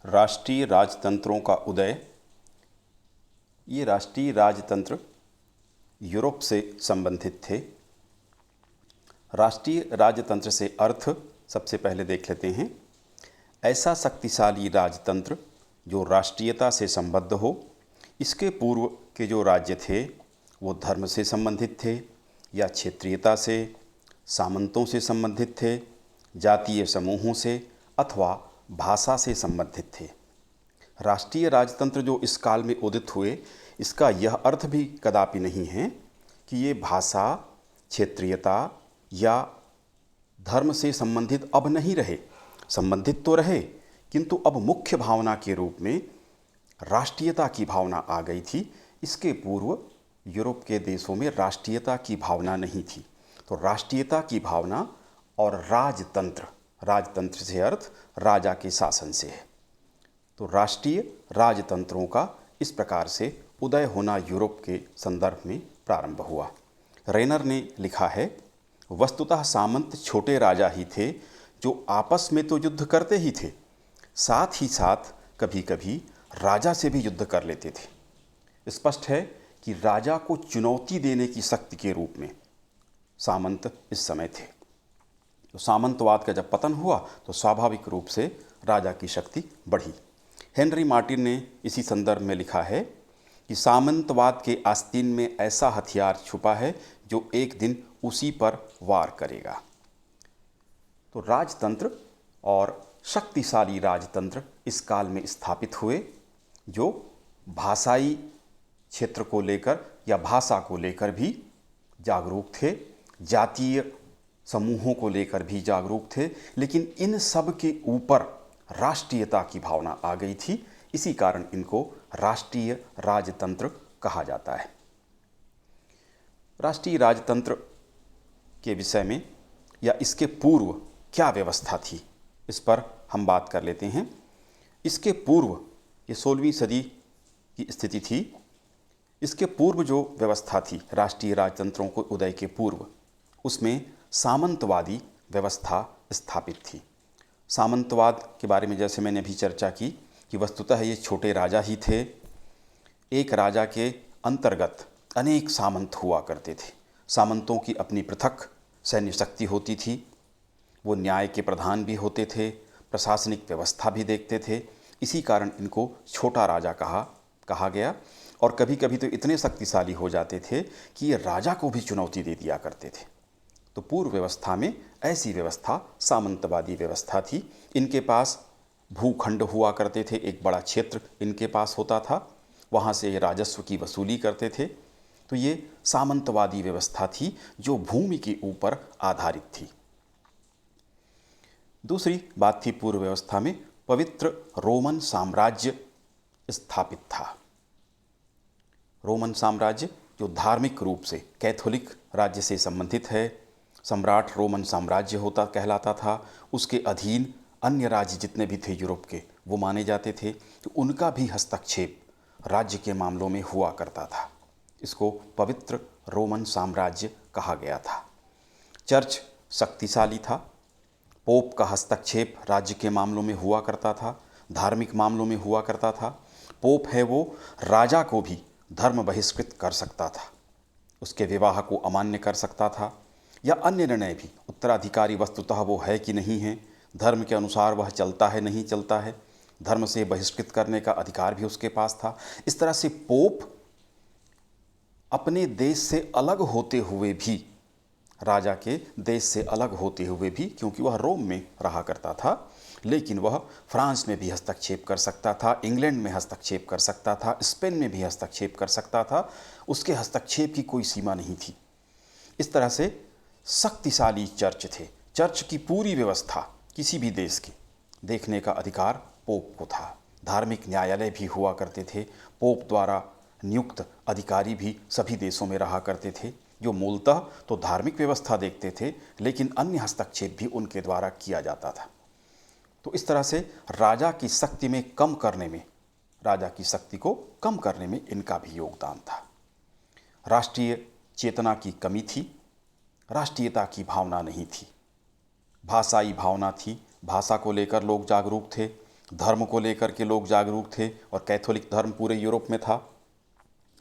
राष्ट्रीय राजतंत्रों का उदय। ये राष्ट्रीय राजतंत्र यूरोप से संबंधित थे। राष्ट्रीय राजतंत्र से अर्थ सबसे पहले देख लेते हैं। ऐसा शक्तिशाली राजतंत्र जो राष्ट्रीयता से संबद्ध हो। इसके पूर्व के जो राज्य थे वो धर्म से संबंधित थे या क्षेत्रीयता से, सामंतों से संबंधित थे, जातीय समूहों से अथवा भाषा से संबंधित थे। राष्ट्रीय राजतंत्र जो इस काल में उदित हुए, इसका यह अर्थ भी कदापि नहीं है कि ये भाषा, क्षेत्रीयता या धर्म से संबंधित अब नहीं रहे। संबंधित तो रहे, किंतु अब मुख्य भावना के रूप में राष्ट्रीयता की भावना आ गई थी। इसके पूर्व यूरोप के देशों में राष्ट्रीयता की भावना नहीं थी। तो राष्ट्रीयता की भावना और राजतंत्र, राजतंत्र से अर्थ राजा के शासन से है। तो राष्ट्रीय राजतंत्रों का इस प्रकार से उदय होना यूरोप के संदर्भ में प्रारंभ हुआ। रेनर ने लिखा है, वस्तुतः सामंत छोटे राजा ही थे जो आपस में तो युद्ध करते ही थे, साथ ही साथ कभी कभी राजा से भी युद्ध कर लेते थे। स्पष्ट है कि राजा को चुनौती देने की शक्ति के रूप में सामंत इस समय थे। तो सामंतवाद का जब पतन हुआ तो स्वाभाविक रूप से राजा की शक्ति बढ़ी। हेनरी मार्टिन ने इसी संदर्भ में लिखा है कि सामंतवाद के आस्तीन में ऐसा हथियार छुपा है जो एक दिन उसी पर वार करेगा। तो राजतंत्र और शक्तिशाली राजतंत्र इस काल में स्थापित हुए जो भाषाई क्षेत्र को लेकर या भाषा को लेकर भी जागरूक थे, जातीय समूहों को लेकर भी जागरूक थे, लेकिन इन सब के ऊपर राष्ट्रीयता की भावना आ गई थी। इसी कारण इनको राष्ट्रीय राजतंत्र कहा जाता है। राष्ट्रीय राजतंत्र के विषय में या इसके पूर्व क्या व्यवस्था थी, इस पर हम बात कर लेते हैं। इसके पूर्व, ये 16वीं सदी की स्थिति थी। इसके पूर्व जो व्यवस्था थी राष्ट्रीय राजतंत्रों को उदय के पूर्व, उसमें सामंतवादी व्यवस्था स्थापित थी। सामंतवाद के बारे में जैसे मैंने अभी चर्चा की कि वस्तुतः ये छोटे राजा ही थे। एक राजा के अंतर्गत अनेक सामंत हुआ करते थे। सामंतों की अपनी पृथक सैन्य शक्ति होती थी। वो न्याय के प्रधान भी होते थे, प्रशासनिक व्यवस्था भी देखते थे। इसी कारण इनको छोटा राजा कहा गया। और कभी कभी तो इतने शक्तिशाली हो जाते थे कि ये राजा को भी चुनौती दे दिया करते थे। तो पूर्व व्यवस्था में ऐसी व्यवस्था सामंतवादी व्यवस्था थी। इनके पास भूखंड हुआ करते थे, एक बड़ा क्षेत्र इनके पास होता था, वहाँ से ये राजस्व की वसूली करते थे। तो ये सामंतवादी व्यवस्था थी जो भूमि के ऊपर आधारित थी। दूसरी बात थी, पूर्व व्यवस्था में पवित्र रोमन साम्राज्य स्थापित था। रोमन साम्राज्य जो धार्मिक रूप से कैथोलिक राज्य से संबंधित है, सम्राट रोमन साम्राज्य होता कहलाता था। उसके अधीन अन्य राज्य जितने भी थे यूरोप के, वो माने जाते थे। तो उनका भी हस्तक्षेप राज्य के मामलों में हुआ करता था। इसको पवित्र रोमन साम्राज्य कहा गया था। चर्च शक्तिशाली था। पोप का हस्तक्षेप राज्य के मामलों में हुआ करता था, धार्मिक मामलों में हुआ करता था। पोप है वो राजा को भी धर्म बहिष्कृत कर सकता था, उसके विवाह को अमान्य कर सकता था, या अन्य निर्णय भी। उत्तराधिकारी वस्तुतः वो है कि नहीं है, धर्म के अनुसार वह चलता है नहीं चलता है, धर्म से बहिष्कृत करने का अधिकार भी उसके पास था। इस तरह से पोप अपने देश से अलग होते हुए भी, राजा के देश से अलग होते हुए भी, क्योंकि वह रोम में रहा करता था, लेकिन वह फ्रांस में भी हस्तक्षेप कर सकता था, इंग्लैंड में हस्तक्षेप कर सकता था, स्पेन में भी हस्तक्षेप कर सकता था। उसके हस्तक्षेप की कोई सीमा नहीं थी। इस तरह से शक्तिशाली चर्च थे। चर्च की पूरी व्यवस्था किसी भी देश की देखने का अधिकार पोप को था। धार्मिक न्यायालय भी हुआ करते थे। पोप द्वारा नियुक्त अधिकारी भी सभी देशों में रहा करते थे, जो मूलतः तो धार्मिक व्यवस्था देखते थे, लेकिन अन्य हस्तक्षेप भी उनके द्वारा किया जाता था। तो इस तरह से राजा की शक्ति में कम करने में, राजा की शक्ति को कम करने में इनका भी योगदान था। राष्ट्रीय चेतना की कमी थी, राष्ट्रीयता की भावना नहीं थी। भाषाई भावना थी, भाषा को लेकर लोग जागरूक थे। धर्म को लेकर के लोग जागरूक थे और कैथोलिक धर्म पूरे यूरोप में था।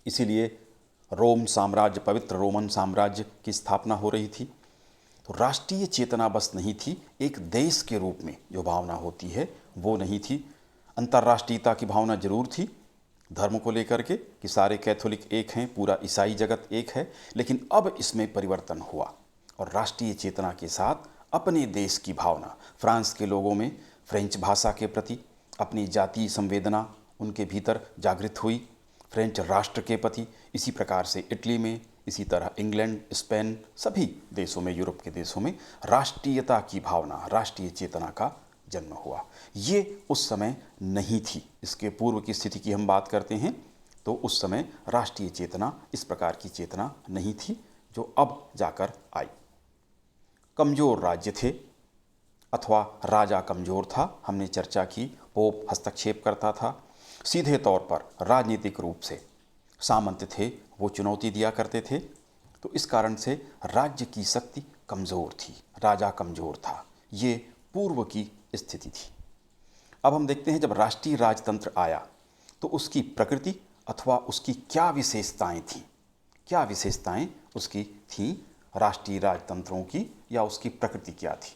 इसीलिए रोम साम्राज्य, पवित्र रोमन साम्राज्य की स्थापना हो रही थी। तो राष्ट्रीय चेतना बस नहीं थी, एक देश के रूप में जो भावना होती है वो नहीं थी। अंतर्राष्ट्रीयता की भावना जरूर थी धर्म को लेकर के कि सारे कैथोलिक एक हैं, पूरा ईसाई जगत एक है, लेकिन अब इसमें परिवर्तन हुआ और राष्ट्रीय चेतना के साथ अपने देश की भावना फ्रांस के लोगों में फ्रेंच भाषा के प्रति अपनी जातीय संवेदना उनके भीतर जागृत हुई, फ्रेंच राष्ट्र के प्रति। इसी प्रकार से इटली में, इसी तरह इंग्लैंड, स्पेन, सभी देशों में, यूरोप के देशों में राष्ट्रीयता की भावना, राष्ट्रीय चेतना का जन्म हुआ। ये उस समय नहीं थी। इसके पूर्व की स्थिति की हम बात करते हैं तो उस समय राष्ट्रीय चेतना, इस प्रकार की चेतना नहीं थी जो अब जाकर आई। कमज़ोर राज्य थे अथवा राजा कमज़ोर था, हमने चर्चा की। पोप हस्तक्षेप करता था, सीधे तौर पर राजनीतिक रूप से सामंत थे, वो चुनौती दिया करते थे। तो इस कारण से राज्य की शक्ति कमज़ोर थी, राजा कमज़ोर था। ये पूर्व की स्थिति थी। अब हम देखते हैं जब राष्ट्रीय राजतंत्र आया तो उसकी प्रकृति अथवा उसकी क्या विशेषताएं थीं, क्या विशेषताएं उसकी थीं राष्ट्रीय राजतंत्रों की, या उसकी प्रकृति क्या थी।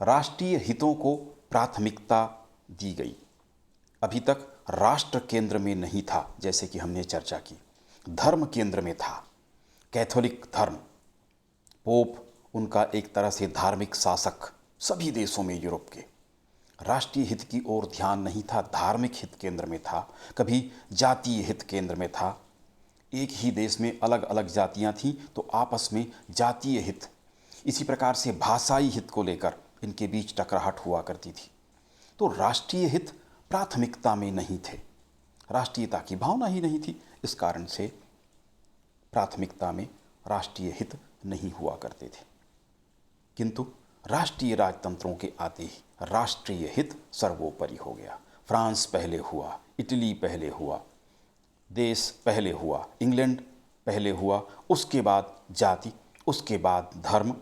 राष्ट्रीय हितों को प्राथमिकता दी गई। अभी तक राष्ट्र केंद्र में नहीं था, जैसे कि हमने चर्चा की, धर्म केंद्र में था। कैथोलिक धर्म, पोप उनका एक तरह से धार्मिक शासक सभी देशों में यूरोप के। राष्ट्रीय हित की ओर ध्यान नहीं था, धार्मिक हित केंद्र में था, कभी जातीय हित केंद्र में था। एक ही देश में अलग अलग जातियां थीं तो आपस में जातीय हित, इसी प्रकार से भाषाई हित को लेकर इनके बीच टकराहट हुआ करती थी। तो राष्ट्रीय हित प्राथमिकता में नहीं थे, राष्ट्रीयता की भावना ही नहीं थी। इस कारण से प्राथमिकता में राष्ट्रीय हित नहीं हुआ करते थे। किंतु राष्ट्रीय राजतंत्रों के आते ही राष्ट्रीय हित सर्वोपरि हो गया। फ्रांस पहले हुआ, इटली पहले हुआ, देश पहले हुआ, इंग्लैंड पहले हुआ, उसके बाद जाति, उसके बाद धर्म।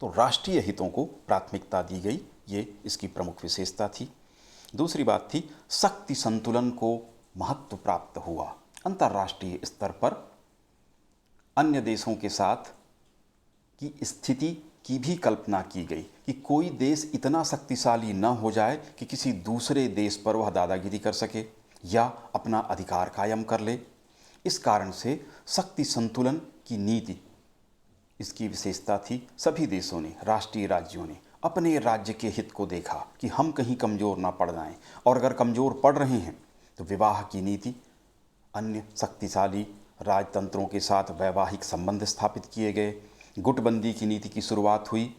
तो राष्ट्रीय हितों को प्राथमिकता दी गई, ये इसकी प्रमुख विशेषता थी। दूसरी बात थी शक्ति संतुलन को महत्व प्राप्त हुआ। अंतर्राष्ट्रीय स्तर पर अन्य देशों के साथ की स्थिति की भी कल्पना की गई कि कोई देश इतना शक्तिशाली न हो जाए कि किसी दूसरे देश पर वह दादागिरी कर सके या अपना अधिकार कायम कर ले। इस कारण से शक्ति संतुलन की नीति, इसकी विशेषता थी। सभी देशों ने, राष्ट्रीय राज्यों ने अपने राज्य के हित को देखा कि हम कहीं कमज़ोर ना पड़ जाएं, और अगर कमज़ोर पड़ रहे हैं तो विवाह की नीति, अन्य शक्तिशाली राजतंत्रों के साथ वैवाहिक संबंध स्थापित किए गए, गुटबंदी की नीति की शुरुआत हुई।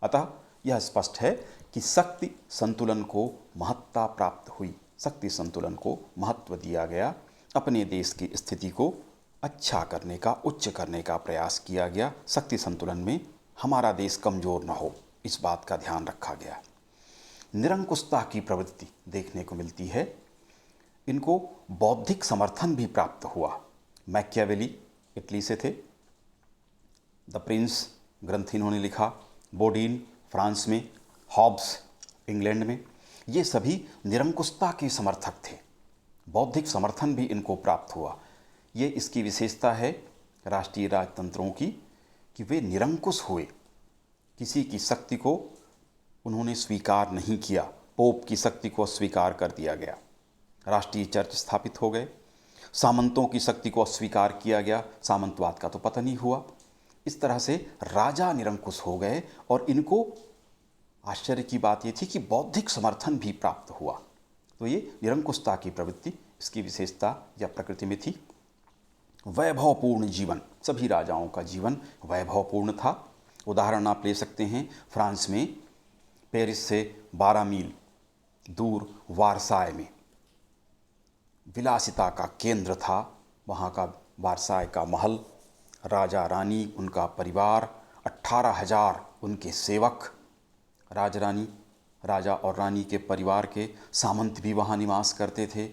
अतः यह स्पष्ट है कि शक्ति संतुलन को महत्ता प्राप्त हुई, शक्ति संतुलन को महत्व दिया गया, अपने देश की स्थिति को अच्छा करने का, उच्च करने का प्रयास किया गया। शक्ति संतुलन में हमारा देश कमज़ोर न हो, इस बात का ध्यान रखा गया। निरंकुशता की प्रवृत्ति देखने को मिलती है। इनको बौद्धिक समर्थन भी प्राप्त हुआ। मैकियावेली इटली से थे, द प्रिंस ग्रंथ इन्होंने लिखा, बोडीन फ्रांस में, हॉब्स इंग्लैंड में, ये सभी निरंकुशता के समर्थक थे। बौद्धिक समर्थन भी इनको प्राप्त हुआ। ये इसकी विशेषता है राष्ट्रीय राजतंत्रों की कि वे निरंकुश हुए, किसी की शक्ति को उन्होंने स्वीकार नहीं किया। पोप की शक्ति को अस्वीकार कर दिया गया, राष्ट्रीय चर्च स्थापित हो गए। सामंतों की शक्ति को अस्वीकार किया गया, सामंतवाद का तो पतन ही हुआ। इस तरह से राजा निरंकुश हो गए और इनको आश्चर्य की बात ये थी कि बौद्धिक समर्थन भी प्राप्त हुआ। तो ये निरंकुशता की प्रवृत्ति इसकी विशेषता या प्रकृति में थी। वैभवपूर्ण जीवन, सभी राजाओं का जीवन वैभवपूर्ण था। उदाहरण आप ले सकते हैं, फ्रांस में पेरिस से 12 मील दूर वारसाय में विलासिता का केंद्र था। वहाँ का वारसाय का महल, राजा रानी, उनका परिवार, 18,000 उनके सेवक, राजा और रानी के परिवार के सामंत भी वहाँ निवास करते थे।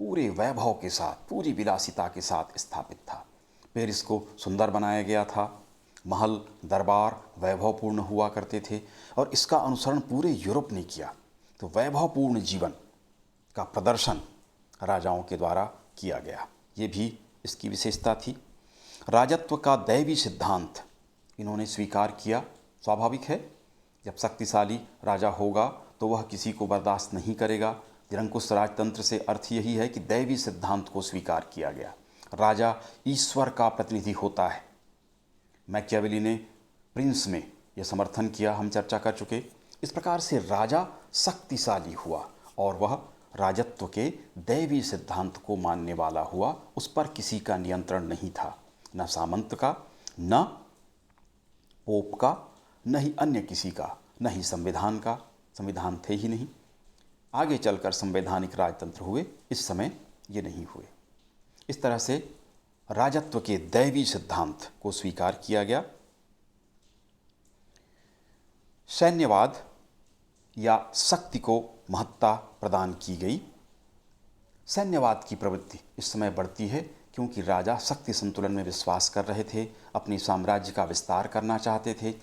पूरे वैभव के साथ, पूरी विलासिता के साथ स्थापित था। पेरिस को सुंदर बनाया गया था, महल दरबार वैभवपूर्ण हुआ करते थे और इसका अनुसरण पूरे यूरोप ने किया। तो वैभवपूर्ण जीवन का प्रदर्शन राजाओं के द्वारा किया गया। ये भी इसकी विशेषता थी। राजत्व का दैवी सिद्धांत इन्होंने स्वीकार किया। स्वाभाविक है, जब शक्तिशाली राजा होगा तो वह किसी को बर्दाश्त नहीं करेगा। निरंकुश राजतंत्र से अर्थ यही है कि दैवी सिद्धांत को स्वीकार किया गया। राजा ईश्वर का प्रतिनिधि होता है। मैकियावेली ने प्रिंस में यह समर्थन किया, हम चर्चा कर चुके। इस प्रकार से राजा शक्तिशाली हुआ और वह राजत्व के दैवी सिद्धांत को मानने वाला हुआ। उस पर किसी का नियंत्रण नहीं था, न सामंत का, न पोप का, न ही अन्य किसी का, न ही संविधान का। संविधान थे ही नहीं। आगे चलकर संवैधानिक राजतंत्र हुए, इस समय ये नहीं हुए। इस तरह से राजत्व के दैवी सिद्धांत को स्वीकार किया गया। सैन्यवाद या शक्ति को महत्ता प्रदान की गई। सैन्यवाद की प्रवृत्ति इस समय बढ़ती है क्योंकि राजा शक्ति संतुलन में विश्वास कर रहे थे, अपने साम्राज्य का विस्तार करना चाहते थे।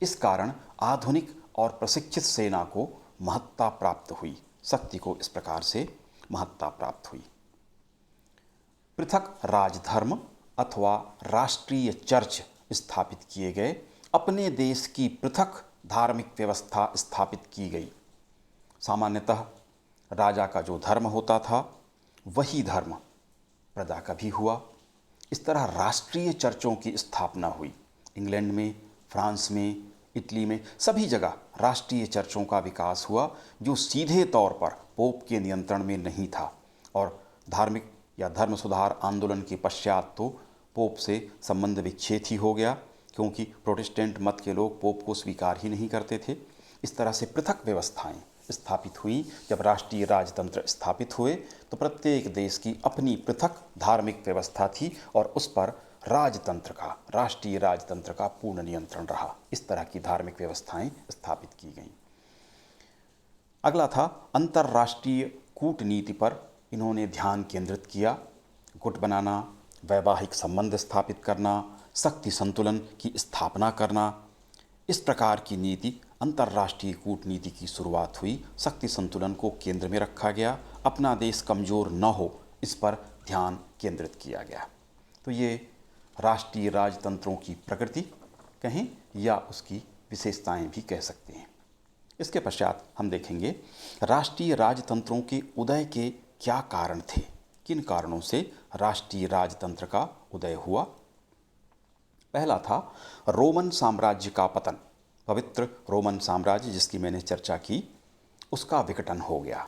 इस कारण आधुनिक और प्रशिक्षित सेना को महत्ता प्राप्त हुई, शक्ति को इस प्रकार से महत्ता प्राप्त हुई। पृथक राजधर्म अथवा राष्ट्रीय चर्च स्थापित किए गए। अपने देश की पृथक धार्मिक व्यवस्था स्थापित की गई। सामान्यतः राजा का जो धर्म होता था वही धर्म प्रजा का भी हुआ। इस तरह राष्ट्रीय चर्चों की स्थापना हुई। इंग्लैंड में, फ्रांस में, इटली में, सभी जगह राष्ट्रीय चर्चों का विकास हुआ, जो सीधे तौर पर पोप के नियंत्रण में नहीं था। और धार्मिक या धर्म सुधार आंदोलन के पश्चात तो पोप से संबंध विच्छेद ही हो गया, क्योंकि प्रोटेस्टेंट मत के लोग पोप को स्वीकार ही नहीं करते थे। इस तरह से पृथक व्यवस्थाएं स्थापित हुई। जब राष्ट्रीय राजतंत्र स्थापित हुए तो प्रत्येक देश की अपनी पृथक धार्मिक व्यवस्था थी और उस पर राजतंत्र का, राष्ट्रीय राजतंत्र का पूर्ण नियंत्रण रहा। इस तरह की धार्मिक व्यवस्थाएं स्थापित की गईं। अगला था अंतर्राष्ट्रीय कूटनीति पर इन्होंने ध्यान केंद्रित किया। गुट बनाना, वैवाहिक संबंध स्थापित करना, शक्ति संतुलन की स्थापना करना, इस प्रकार की नीति अंतर्राष्ट्रीय कूटनीति की शुरुआत हुई। शक्ति संतुलन को केंद्र में रखा गया। अपना देश कमज़ोर न हो, इस पर ध्यान केंद्रित किया गया। तो ये राष्ट्रीय राजतंत्रों की प्रकृति कहें या उसकी विशेषताएं भी कह सकते हैं। इसके पश्चात हम देखेंगे राष्ट्रीय राजतंत्रों के उदय के क्या कारण थे, किन कारणों से राष्ट्रीय राजतंत्र का उदय हुआ। पहला था रोमन साम्राज्य का पतन। पवित्र रोमन साम्राज्य जिसकी मैंने चर्चा की, उसका विघटन हो गया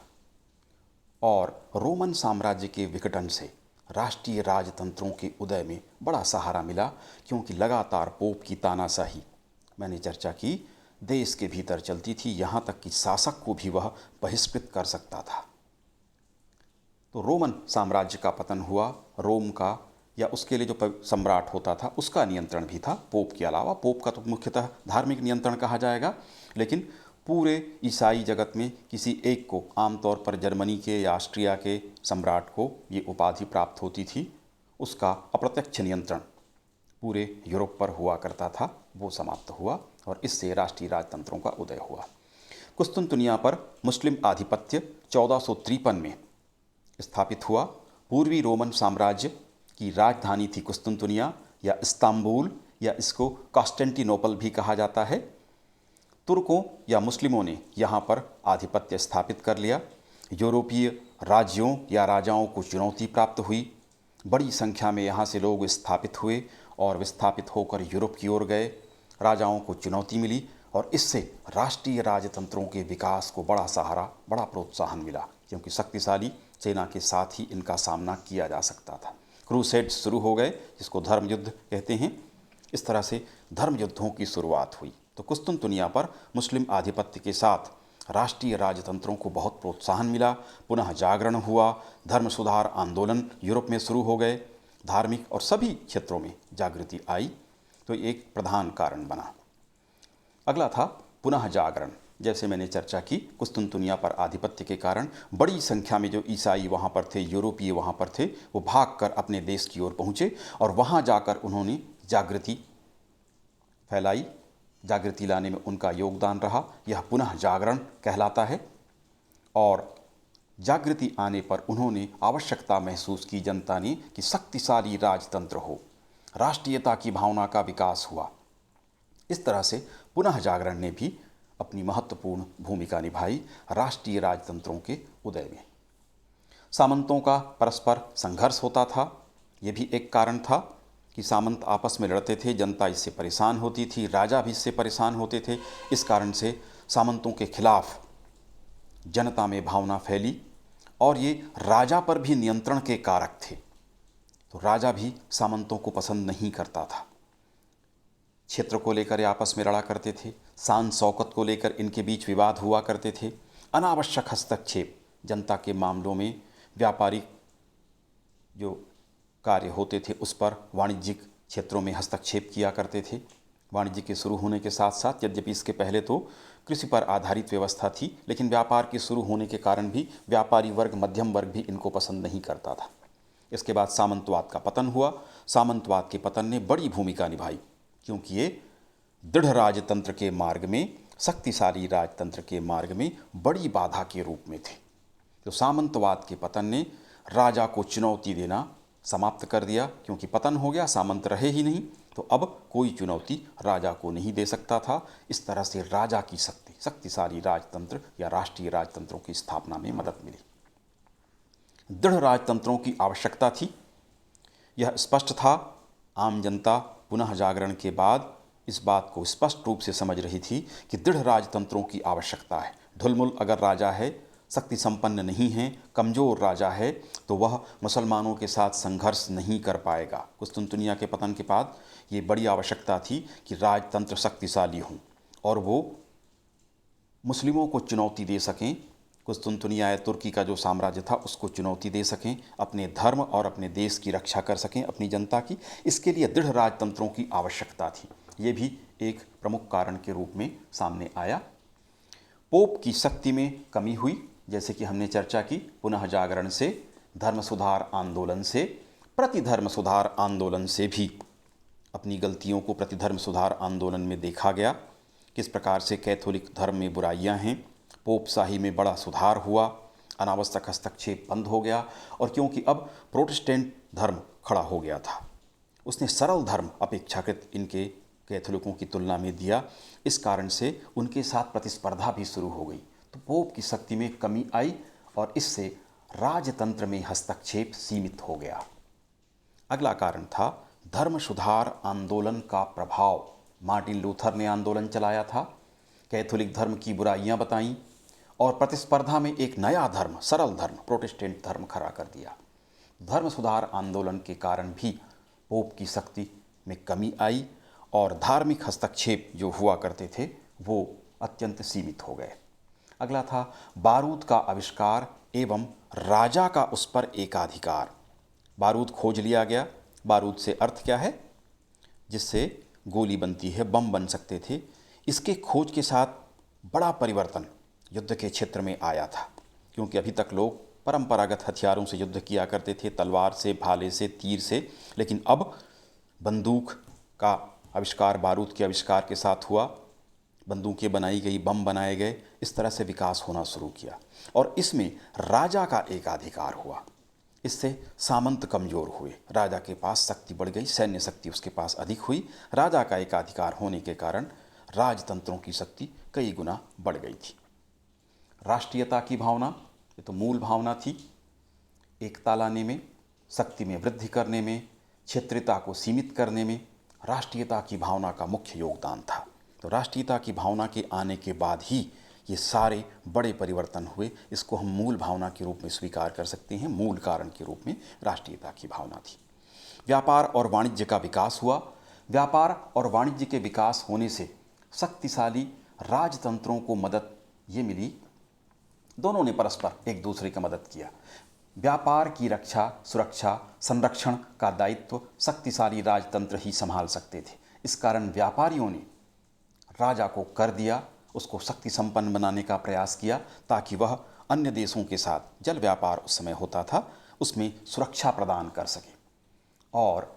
और रोमन साम्राज्य के विघटन से राष्ट्रीय राजतंत्रों के उदय में बड़ा सहारा मिला, क्योंकि लगातार पोप की तानाशाही, मैंने चर्चा की, देश के भीतर चलती थी। यहाँ तक कि शासक को भी वह बहिष्कृत कर सकता था। तो रोमन साम्राज्य का पतन हुआ। रोम का या उसके लिए जो सम्राट होता था उसका नियंत्रण भी था पोप के अलावा। पोप का तो मुख्यतः धार्मिक नियंत्रण कहा जाएगा, लेकिन पूरे ईसाई जगत में किसी एक को, आमतौर पर जर्मनी के या ऑस्ट्रिया के सम्राट को ये उपाधि प्राप्त होती थी। उसका अप्रत्यक्ष नियंत्रण पूरे यूरोप पर हुआ करता था, वो समाप्त हुआ और इससे राष्ट्रीय राजतंत्रों का उदय हुआ। कुस्तुनतुनिया पर मुस्लिम आधिपत्य 1453 में स्थापित हुआ। पूर्वी रोमन साम्राज्य की राजधानी थी कुस्तुनतुनिया या इस्तांबुल, या इसको कॉन्स्टेंटिनोपल भी कहा जाता है। तुर्कों या मुस्लिमों ने यहाँ पर आधिपत्य स्थापित कर लिया। यूरोपीय राज्यों या राजाओं को चुनौती प्राप्त हुई। बड़ी संख्या में यहाँ से लोग स्थापित हुए और विस्थापित होकर यूरोप की ओर गए। राजाओं को चुनौती मिली और इससे राष्ट्रीय राजतंत्रों के विकास को बड़ा सहारा, बड़ा प्रोत्साहन मिला, क्योंकि शक्तिशाली सेना के साथ ही इनका सामना किया जा सकता था। क्रूसेड्स शुरू हो गए, जिसको धर्म युद्ध कहते हैं। इस तरह से धर्म युद्धों की शुरुआत हुई। तो कुस्तुनतुनिया पर मुस्लिम आधिपत्य के साथ राष्ट्रीय राजतंत्रों को बहुत प्रोत्साहन मिला। पुनः जागरण हुआ। धर्म सुधार आंदोलन यूरोप में शुरू हो गए। धार्मिक और सभी क्षेत्रों में जागृति आई। तो एक प्रधान कारण बना। अगला था पुनः जागरण। जैसे मैंने चर्चा की, कुस्तुनतुनिया पर आधिपत्य के कारण बड़ी संख्या में जो ईसाई वहाँ पर थे, यूरोपीय वहाँ पर थे, वो भागकर अपने देश की ओर पहुँचे और वहाँ जाकर उन्होंने जागृति फैलाई। जागृति लाने में उनका योगदान रहा। यह पुनः जागरण कहलाता है। और जागृति आने पर उन्होंने आवश्यकता महसूस की जनता ने कि शक्तिशाली राजतंत्र हो, राष्ट्रीयता की भावना का विकास हुआ। इस तरह से पुनः जागरण ने भी अपनी महत्वपूर्ण भूमिका निभाई राष्ट्रीय राजतंत्रों के उदय में। सामंतों का परस्पर संघर्ष होता था, ये भी एक कारण था कि सामंत आपस में लड़ते थे, जनता इससे परेशान होती थी, राजा भी इससे परेशान होते थे। इस कारण से सामंतों के खिलाफ जनता में भावना फैली और ये राजा पर भी नियंत्रण के कारक थे। तो राजा भी सामंतों को पसंद नहीं करता था। क्षेत्र को लेकर ये आपस में लड़ा करते थे, शान शौकत को लेकर इनके बीच विवाद हुआ करते थे। अनावश्यक हस्तक्षेप, जनता के मामलों में व्यापारिक जो कार्य होते थे उस पर वाणिज्यिक क्षेत्रों में हस्तक्षेप किया करते थे। वाणिज्य के शुरू होने के साथ साथ, यद्यपि इसके पहले तो कृषि पर आधारित व्यवस्था थी, लेकिन व्यापार के शुरू होने के कारण भी व्यापारी वर्ग, मध्यम वर्ग भी इनको पसंद नहीं करता था। इसके बाद सामंतवाद का पतन हुआ। सामंतवाद के पतन ने बड़ी भूमिका निभाई, क्योंकि ये दृढ़ राजतंत्र के मार्ग में, शक्तिशाली राजतंत्र के मार्ग में बड़ी बाधा के रूप में थे। तो सामंतवाद के पतन ने राजा को चुनौती देना समाप्त कर दिया, क्योंकि पतन हो गया, सामंत रहे ही नहीं, तो अब कोई चुनौती राजा को नहीं दे सकता था। इस तरह से राजा की शक्ति, शक्तिशाली राजतंत्र या राष्ट्रीय राजतंत्रों की स्थापना में मदद मिली। दृढ़ राजतंत्रों की आवश्यकता थी, यह स्पष्ट था। आम जनता पुनः जागरण के बाद इस बात को स्पष्ट रूप से समझ रही थी कि दृढ़ राजतंत्रों की आवश्यकता है। ढुलमुल अगर राजा है, शक्ति संपन्न नहीं है, कमज़ोर राजा है, तो वह मुसलमानों के साथ संघर्ष नहीं कर पाएगा। कुस्तुनतुनिया के पतन के बाद ये बड़ी आवश्यकता थी कि राजतंत्र शक्तिशाली हों और वो मुस्लिमों को चुनौती दे सकें। कुस्तुनतुनिया या तुर्की का जो साम्राज्य था उसको चुनौती दे सकें, अपने धर्म और अपने देश की रक्षा कर सकें, अपनी जनता की। इसके लिए दृढ़ राजतंत्रों की आवश्यकता थी। ये भी एक प्रमुख कारण के रूप में सामने आया। पोप की शक्ति में कमी हुई, जैसे कि हमने चर्चा की। पुनः जागरण से, धर्म सुधार आंदोलन से, प्रतिधर्म सुधार आंदोलन से भी अपनी गलतियों को प्रतिधर्म सुधार आंदोलन में देखा गया। किस प्रकार से कैथोलिक धर्म में बुराइयां हैं, पोप शाही में बड़ा सुधार हुआ, अनावश्यक हस्तक्षेप बंद हो गया। और क्योंकि अब प्रोटेस्टेंट धर्म खड़ा हो गया था, उसने सरल धर्म अपेक्षाकृत इनके कैथोलिकों की तुलना में दिया। इस कारण से उनके साथ प्रतिस्पर्धा भी शुरू हो गई। तो पोप की शक्ति में कमी आई और इससे राजतंत्र में हस्तक्षेप सीमित हो गया। अगला कारण था धर्म सुधार आंदोलन का प्रभाव। मार्टिन लूथर ने आंदोलन चलाया था, कैथोलिक धर्म की बुराइयां बताईं और प्रतिस्पर्धा में एक नया धर्म, सरल धर्म, प्रोटेस्टेंट धर्म खड़ा कर दिया। धर्म सुधार आंदोलन के कारण भी पोप की शक्ति में कमी आई और धार्मिक हस्तक्षेप जो हुआ करते थे वो अत्यंत सीमित हो गए। अगला था बारूद का आविष्कार एवं राजा का उस पर एकाधिकार। बारूद खोज लिया गया। बारूद से अर्थ क्या है? जिससे गोली बनती है, बम बन सकते थे। इसके खोज के साथ बड़ा परिवर्तन युद्ध के क्षेत्र में आया था, क्योंकि अभी तक लोग परंपरागत हथियारों से युद्ध किया करते थे, तलवार से, भाले से, तीर से। लेकिन अब बंदूक का आविष्कार बारूद के आविष्कार के साथ हुआ। बंदूकें बनाई गई, बम बनाए गए। इस तरह से विकास होना शुरू किया और इसमें राजा का एकाधिकार हुआ। इससे सामंत कमज़ोर हुए, राजा के पास शक्ति बढ़ गई, सैन्य शक्ति उसके पास अधिक हुई। राजा का एकाधिकार होने के कारण राजतंत्रों की शक्ति कई गुना बढ़ गई थी। राष्ट्रीयता की भावना, ये तो मूल भावना थी। एकता लाने में, शक्ति में वृद्धि करने में, क्षेत्रीयता को सीमित करने में राष्ट्रीयता की भावना का मुख्य योगदान था। तो राष्ट्रीयता की भावना के आने के बाद ही ये सारे बड़े परिवर्तन हुए। इसको हम मूल भावना के रूप में स्वीकार कर सकते हैं। मूल कारण के रूप में राष्ट्रीयता की भावना थी। व्यापार और वाणिज्य का विकास हुआ। व्यापार और वाणिज्य के विकास होने से शक्तिशाली राजतंत्रों को मदद ये मिली। दोनों ने परस्पर एक दूसरे का मदद किया। व्यापार की रक्षा, सुरक्षा, संरक्षण का दायित्व शक्तिशाली राजतंत्र ही संभाल सकते थे। इस कारण व्यापारियों ने राजा को कर दिया, उसको शक्ति संपन्न बनाने का प्रयास किया, ताकि वह अन्य देशों के साथ, जल व्यापार उस समय होता था, उसमें सुरक्षा प्रदान कर सके। और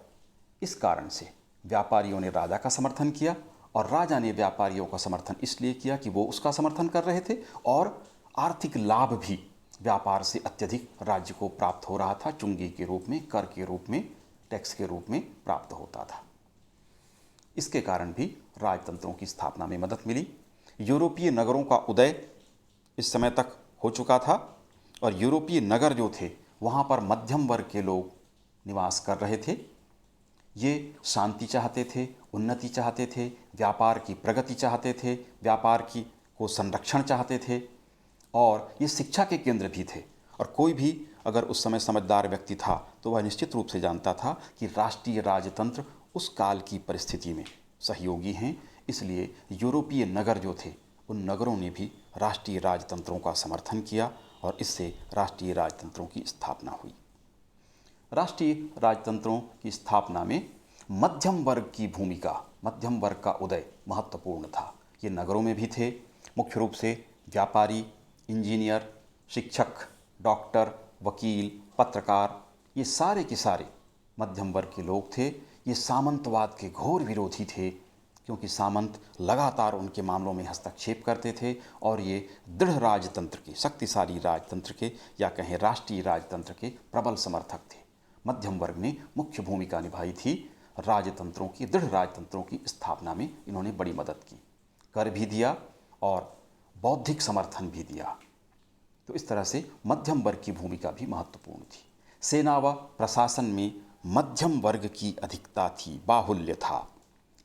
इस कारण से व्यापारियों ने राजा का समर्थन किया और राजा ने व्यापारियों का समर्थन इसलिए किया कि वो उसका समर्थन कर रहे थे और आर्थिक लाभ भी व्यापार से अत्यधिक राज्य को प्राप्त हो रहा था, चुंगी के रूप में, कर के रूप में, टैक्स के रूप में प्राप्त होता था। इसके कारण भी राजतंत्रों की स्थापना में मदद मिली। यूरोपीय नगरों का उदय इस समय तक हो चुका था और यूरोपीय नगर जो थे वहाँ पर मध्यम वर्ग के लोग निवास कर रहे थे। ये शांति चाहते थे, उन्नति चाहते थे, व्यापार की प्रगति चाहते थे, व्यापार की को संरक्षण चाहते थे और ये शिक्षा के केंद्र भी थे। और कोई भी अगर उस समय समझदार व्यक्ति था तो वह निश्चित रूप से जानता था कि राष्ट्रीय राजतंत्र उस काल की परिस्थिति में सहयोगी हैं। इसलिए यूरोपीय नगर जो थे उन नगरों ने भी राष्ट्रीय राजतंत्रों का समर्थन किया और इससे राष्ट्रीय राजतंत्रों की स्थापना हुई। राष्ट्रीय राजतंत्रों की स्थापना में मध्यम वर्ग की भूमिका, मध्यम वर्ग का उदय महत्वपूर्ण था। ये नगरों में भी थे, मुख्य रूप से व्यापारी, इंजीनियर, शिक्षक, डॉक्टर, वकील, पत्रकार, ये सारे के सारे मध्यम वर्ग के लोग थे। ये सामंतवाद के घोर विरोधी थे क्योंकि सामंत लगातार उनके मामलों में हस्तक्षेप करते थे और ये दृढ़ राजतंत्र के, शक्तिशाली राजतंत्र के या कहें राष्ट्रीय राजतंत्र के प्रबल समर्थक थे। मध्यम वर्ग ने मुख्य भूमिका निभाई थी राजतंत्रों की, दृढ़ राजतंत्रों की स्थापना में इन्होंने बड़ी मदद की, कर भी दिया और बौद्धिक समर्थन भी दिया। तो इस तरह से मध्यम वर्ग की भूमिका भी महत्वपूर्ण थी। सेना व प्रशासन में मध्यम वर्ग की अधिकता थी, बाहुल्य था।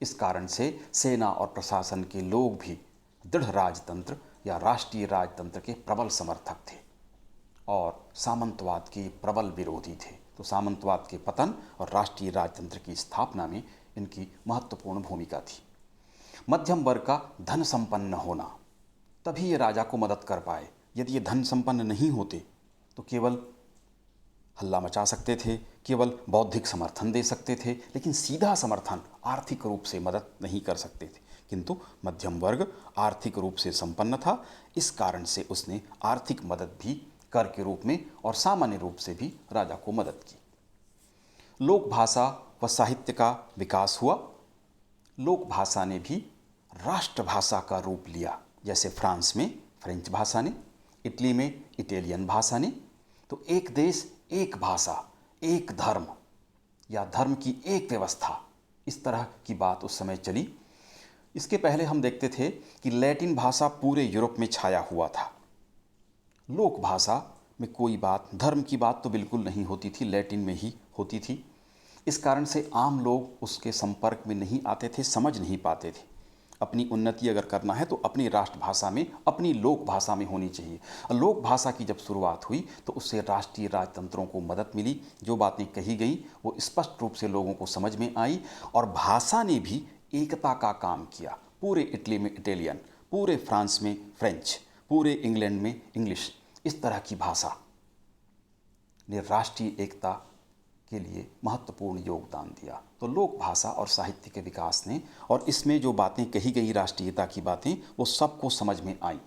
इस कारण से सेना और प्रशासन के लोग भी दृढ़ राजतंत्र या राष्ट्रीय राजतंत्र के प्रबल समर्थक थे और सामंतवाद के प्रबल विरोधी थे। तो सामंतवाद के पतन और राष्ट्रीय राजतंत्र की स्थापना में इनकी महत्वपूर्ण भूमिका थी। मध्यम वर्ग का धन संपन्न होना, तभी ये राजा को मदद कर पाए। यदि ये धन संपन्न नहीं होते तो केवल हल्ला मचा सकते थे, केवल बौद्धिक समर्थन दे सकते थे, लेकिन सीधा समर्थन, आर्थिक रूप से मदद नहीं कर सकते थे। किंतु मध्यम वर्ग आर्थिक रूप से संपन्न था, इस कारण से उसने आर्थिक मदद भी कर के रूप में और सामान्य रूप से भी राजा को मदद की। लोक भाषा व साहित्य का विकास हुआ। लोक भाषा ने भी राष्ट्रभाषा का रूप लिया, जैसे फ्रांस में फ्रेंच भाषा ने, इटली में इटालियन भाषा ने। तो एक देश, एक भाषा, एक धर्म या धर्म की एक व्यवस्था, इस तरह की बात उस समय चली। इसके पहले हम देखते थे कि लैटिन भाषा पूरे यूरोप में छाया हुआ था। लोक भाषा में कोई बात, धर्म की बात तो बिल्कुल नहीं होती थी, लैटिन में ही होती थी। इस कारण से आम लोग उसके संपर्क में नहीं आते थे, समझ नहीं पाते थे। अपनी उन्नति अगर करना है तो अपनी राष्ट्रभाषा में, अपनी लोक भाषा में होनी चाहिए। लोक भाषा की जब शुरुआत हुई तो उससे राष्ट्रीय राजतंत्रों को मदद मिली। जो बातें कही गई वो स्पष्ट रूप से लोगों को समझ में आई और भाषा ने भी एकता का काम किया। पूरे इटली में इटालियन, पूरे फ्रांस में फ्रेंच, पूरे इंग्लैंड में इंग्लिश, इस तरह की भाषा ने राष्ट्रीय एकता के लिए महत्वपूर्ण योगदान दिया। तो लोक भाषा और साहित्य के विकास ने, और इसमें जो बातें कही गई राष्ट्रीयता की बातें, वो सबको समझ में आई।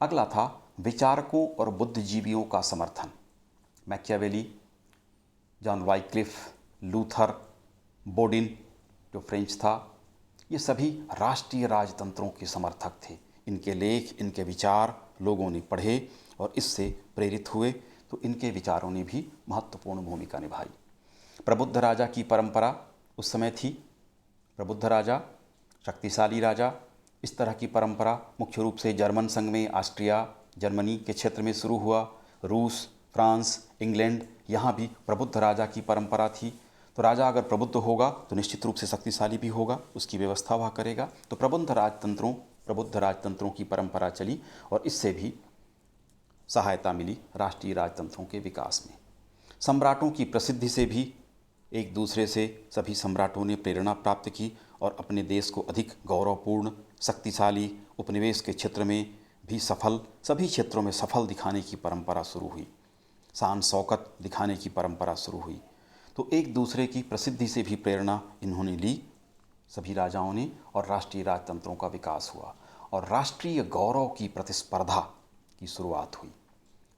अगला था विचारकों और बुद्धिजीवियों का समर्थन। मैकियावेली, जॉन वाइक्लिफ, लूथर, बोडिन जो फ्रेंच था, ये सभी राष्ट्रीय राजतंत्रों के समर्थक थे। इनके लेख, इनके विचार लोगों ने पढ़े और इससे प्रेरित हुए। तो इनके विचारों ने भी महत्वपूर्ण भूमिका निभाई। प्रबुद्ध राजा की परंपरा उस समय थी। प्रबुद्ध राजा, शक्तिशाली राजा, इस तरह की परंपरा मुख्य रूप से जर्मन संघ में, ऑस्ट्रिया, जर्मनी के क्षेत्र में शुरू हुआ। रूस, फ्रांस, इंग्लैंड, यहाँ भी प्रबुद्ध राजा की परंपरा थी। तो राजा अगर प्रबुद्ध होगा तो निश्चित रूप से शक्तिशाली भी होगा, उसकी व्यवस्था वह करेगा। तो प्रबुद्ध राजतंत्रों की परंपरा चली और इससे भी सहायता मिली राष्ट्रीय राजतंत्रों के विकास में। सम्राटों की प्रसिद्धि से भी एक दूसरे से सभी सम्राटों ने प्रेरणा प्राप्त की और अपने देश को अधिक गौरवपूर्ण, शक्तिशाली, उपनिवेश के क्षेत्र में भी सफल, सभी क्षेत्रों में सफल दिखाने की परंपरा शुरू हुई। शान शौकत दिखाने की परंपरा शुरू हुई। तो एक दूसरे की प्रसिद्धि से भी प्रेरणा इन्होंने ली, सभी राजाओं ने, और राष्ट्रीय राजतंत्रों का विकास हुआ और राष्ट्रीय गौरव की प्रतिस्पर्धा की शुरुआत हुई।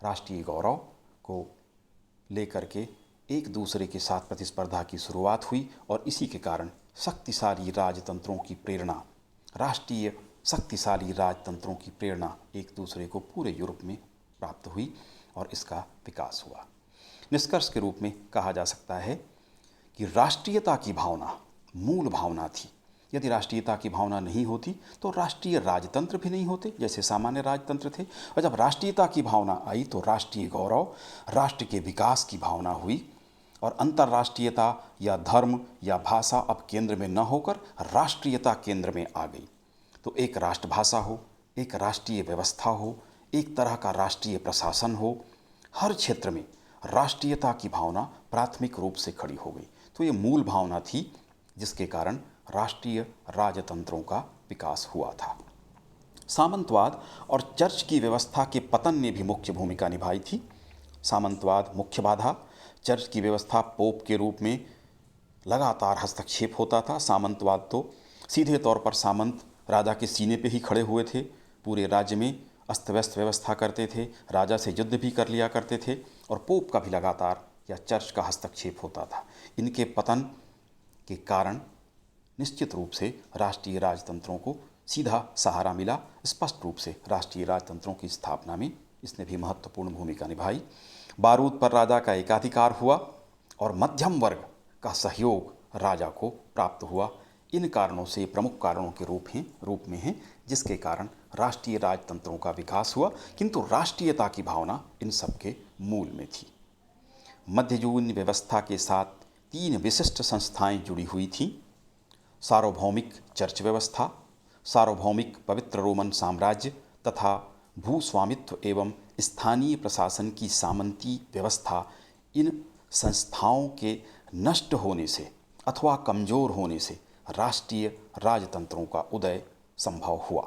राष्ट्रीय गौरव को लेकर के एक दूसरे के साथ प्रतिस्पर्धा की शुरुआत हुई और इसी के कारण शक्तिशाली राजतंत्रों की प्रेरणा, राष्ट्रीय शक्तिशाली राजतंत्रों की प्रेरणा एक दूसरे को पूरे यूरोप में प्राप्त हुई और इसका विकास हुआ। निष्कर्ष के रूप में कहा जा सकता है कि राष्ट्रीयता की भावना मूल भावना थी। यदि राष्ट्रीयता की भावना नहीं होती तो राष्ट्रीय राजतंत्र भी नहीं होते, जैसे सामान्य राजतंत्र थे। और जब राष्ट्रीयता की भावना आई तो राष्ट्रीय गौरव, राष्ट्र के विकास की भावना हुई और अंतर्राष्ट्रीयता या धर्म या भाषा अब केंद्र में न होकर राष्ट्रीयता केंद्र में आ गई। तो एक राष्ट्रभाषा हो, एक राष्ट्रीय व्यवस्था हो, एक तरह का राष्ट्रीय प्रशासन हो, हर क्षेत्र में राष्ट्रीयता की भावना प्राथमिक रूप से खड़ी हो गई। तो ये मूल भावना थी जिसके कारण राष्ट्रीय राजतंत्रों का विकास हुआ था। सामंतवाद और चर्च की व्यवस्था के पतन ने भी मुख्य भूमिका निभाई थी। सामंतवाद मुख्य बाधा, चर्च की व्यवस्था पोप के रूप में लगातार हस्तक्षेप होता था। सामंतवाद तो सीधे तौर पर सामंत राजा के सीने पे ही खड़े हुए थे, पूरे राज्य में अस्त व्यस्त व्यवस्था करते थे, राजा से युद्ध भी कर लिया करते थे और पोप का भी लगातार या चर्च का हस्तक्षेप होता था। इनके पतन के कारण निश्चित रूप से राष्ट्रीय राजतंत्रों को सीधा सहारा मिला। स्पष्ट रूप से राष्ट्रीय राजतंत्रों की स्थापना में इसने भी महत्वपूर्ण भूमिका निभाई। बारूद पर राजा का एकाधिकार हुआ और मध्यम वर्ग का सहयोग राजा को प्राप्त हुआ। इन कारणों से प्रमुख कारणों के रूप में हैं जिसके कारण राष्ट्रीय राजतंत्रों का विकास हुआ, किंतु राष्ट्रीयता की भावना इन सब के मूल में थी। मध्ययुगीन व्यवस्था के साथ 3 विशिष्ट संस्थाएं जुड़ी हुई थीं। सार्वभौमिक चर्च व्यवस्था, सार्वभौमिक पवित्र रोमन साम्राज्य तथा भूस्वामित्व एवं स्थानीय प्रशासन की सामंती व्यवस्था। इन संस्थाओं के नष्ट होने से अथवा कमज़ोर होने से राष्ट्रीय राजतंत्रों का उदय संभव हुआ।